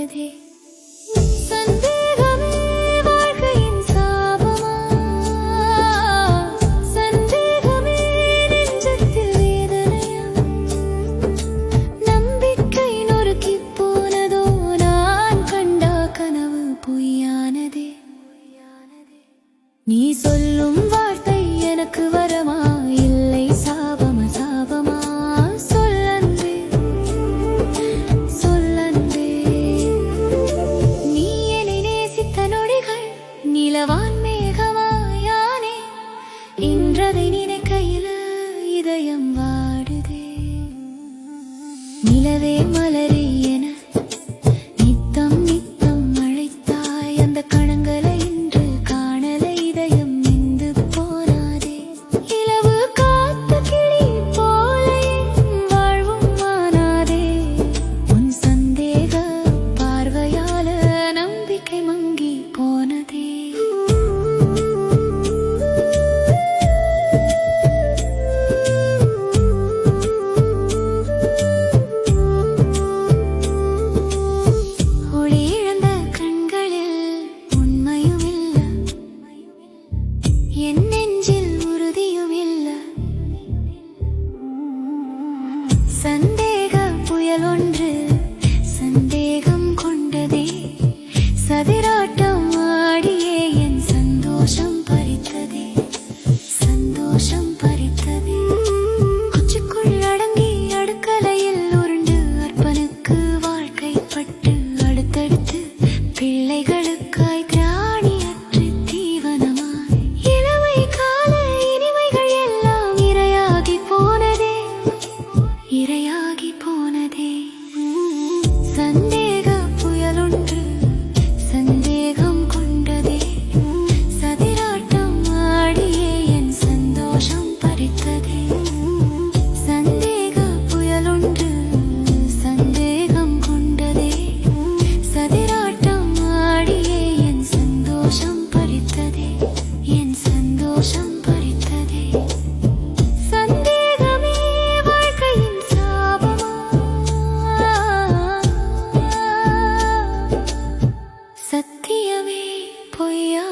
போனதே. சந்தேகமே வாழ்க்கையின் சாபமா? சந்தேகமே நெஞ்சத்தில் வேதனையா? நம்பிக்கை நொறுக்கிப் போனதோ? நான் கண்ட கனவு பொய்யானதே. நீ சொல்லும் வார்த்தை எனக்கு வரமா, இல்லை சாபமா? சாபமா? சொல்லன்றே, சொல்லன்றே. நீ என்னை நேசித்த நொடிகள் நிலவான் மேகமாயானே. இன்றதை நினைக்கையில் இதயம் வாடுதே. நிலவே மலரே என நித்தம் நித்தம் அழைத்தாய். அந்த கணங்களை இன்று காணல, இதயம் நின்று போனாதே. இலவு காத்த கிளி போல என் வாழ்வும் மாறாதே. உன் சந்தேக பார்வையால நம்பிக்கை மங்கி போனதே. ஒளி இழந்த கண்களில் உண்மையும் இல்ல, என் நெஞ்சில் உறுதியும் இல்ல. சந்தேக புயல் ஒன்று சந்தேகம் கொண்டதே. சதிராட்டம் ஆடியே என் சந்தோஷம் பறித்ததே. சந்தோஷம் பறித்ததே. குச்சிக்குள் அடங்கி அடுக்கலையில் உருண்டு அற்பனுக்கு வாழ்க்கைப்பட்டு அடுத்தடுத்து பிள்ளைகளுக்காய் திராணியற்று தீவனமாய் இளமை கால இனிமைகள் எல்லாம் இரையாகி போனதே. இரையாகி போனதே. சந்தேக புயலொன்று சந்தேகம் கொண்டதே. சதிராட்டம் ஆடியே என் சந்தோஷம் பறித்ததே. சந்தேக புயலொன்று சந்தேகம் கொண்டதே. சதிராட்டம் ஆடியே என் சந்தோஷம் பறித்ததே. என் சந்தோஷம் பறித்ததே. சந்தேகமே வாழ்க்கையின் சாபமா? சத்தியமே பொய்யா?